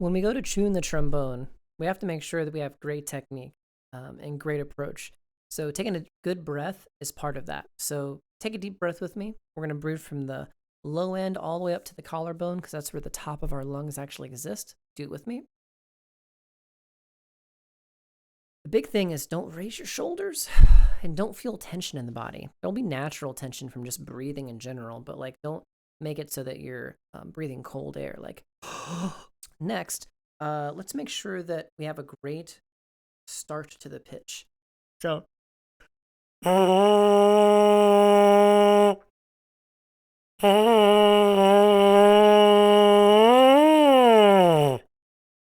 When we go to tune the trombone, we have to make sure that we have great technique and great approach. So taking a good breath is part of that. So take a deep breath with me. We're going to breathe from the low end all the way up to the collarbone because that's where the top of our lungs actually exist. Do it with me. The big thing is don't raise your shoulders and don't feel tension in the body. There'll be natural tension from just breathing in general, but like don't make it so that you're breathing cold air. Like next, let's make sure that we have a great start to the pitch. So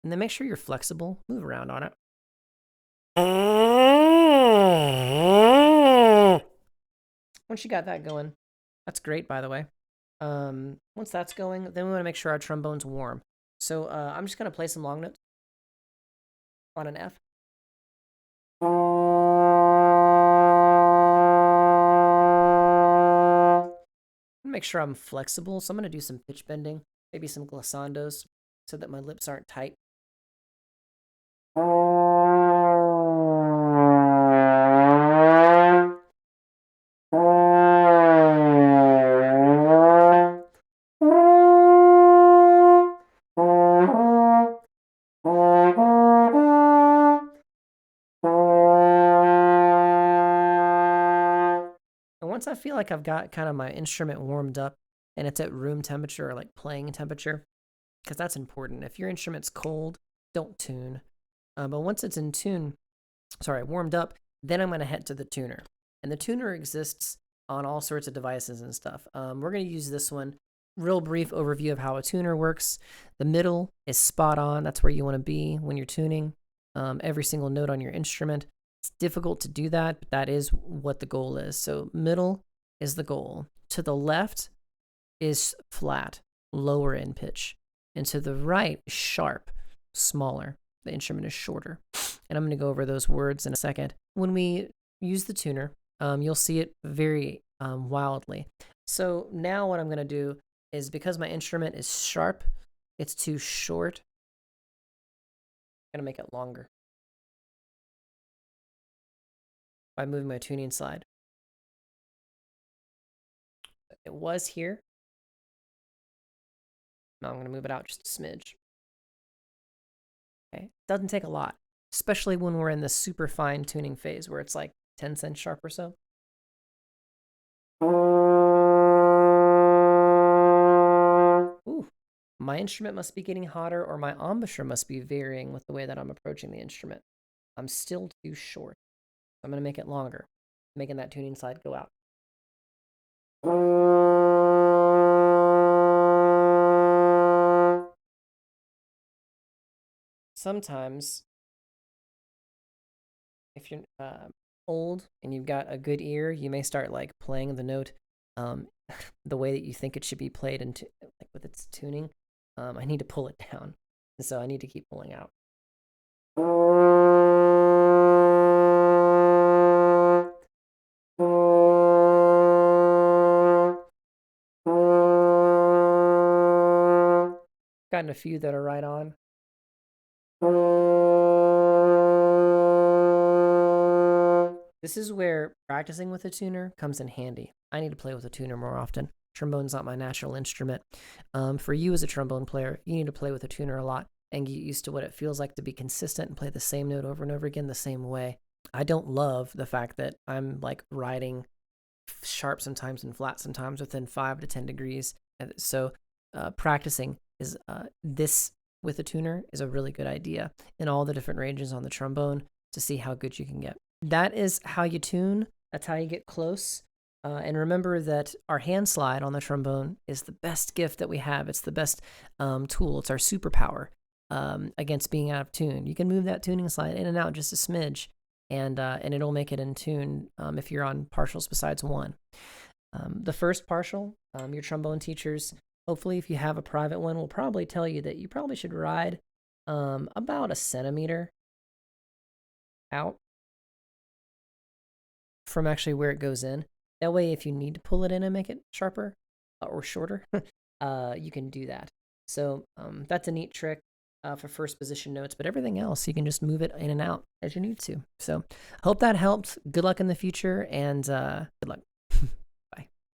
and then make sure you're flexible. Move around on it. Once you got that going, that's great, by the way. Once that's going, then we want to make sure our trombone's warm. So I'm just going to play some long notes on an F. Make sure I'm flexible, so I'm going to do some pitch bending, maybe some glissandos, so that my lips aren't tight. Once I feel like I've got kind of my instrument warmed up and it's at room temperature or like playing temperature, because that's important. If your instrument's cold, don't tune. But once it's in tune, warmed up, then I'm going to head to the tuner. And the tuner exists on all sorts of devices and stuff. We're going to use this one. Real brief overview of how a tuner works. The middle is spot on. That's where you want to be when you're tuning every single note on your instrument. It's difficult to do that, but that is what the goal is. So middle is the goal. To the left is flat, lower in pitch. And to the right is sharp, smaller. The instrument is shorter. And I'm going to go over those words in a second. When we use the tuner, you'll see it vary wildly. So now what I'm going to do is, because my instrument is sharp, it's too short, I'm going to make it longer by moving my tuning slide. It was here. Now I'm going to move it out just a smidge. Okay, doesn't take a lot, especially when we're in the super fine tuning phase where it's like 10 cents sharp or so. Ooh, my instrument must be getting hotter, or my embouchure must be varying with the way that I'm approaching the instrument. I'm still too short. I'm going to make it longer, making that tuning slide go out. Sometimes, if you're old and you've got a good ear, you may start like playing the note the way that you think it should be played, and like with its tuning. I need to pull it down, and so I need to keep pulling out. Gotten a few that are right on. This is where practicing with a tuner comes in handy. I need to play with a tuner more often. Trombone's not my natural instrument. For you as a trombone player, you need to play with a tuner a lot and get used to what it feels like to be consistent and play the same note over and over again the same way. I don't love the fact that I'm like riding sharp sometimes and flat sometimes within 5 to 10 degrees. So practicing is this with a tuner is a really good idea in all the different ranges on the trombone to see how good you can get. That is how you tune. That's how you get close. And remember that our hand slide on the trombone is the best gift that we have. It's the best tool. It's our superpower against being out of tune. You can move that tuning slide in and out just a smidge, and it'll make it in tune if you're on partials besides one. The first partial, your trombone teachers, hopefully if you have a private one, will probably tell you that you probably should ride about a centimeter out from actually where it goes in. That way, if you need to pull it in and make it sharper or shorter, you can do that. So that's a neat trick. for first position notes, but everything else you can just move it in and out as you need to. So hope that helped. Good luck in the future, and good luck.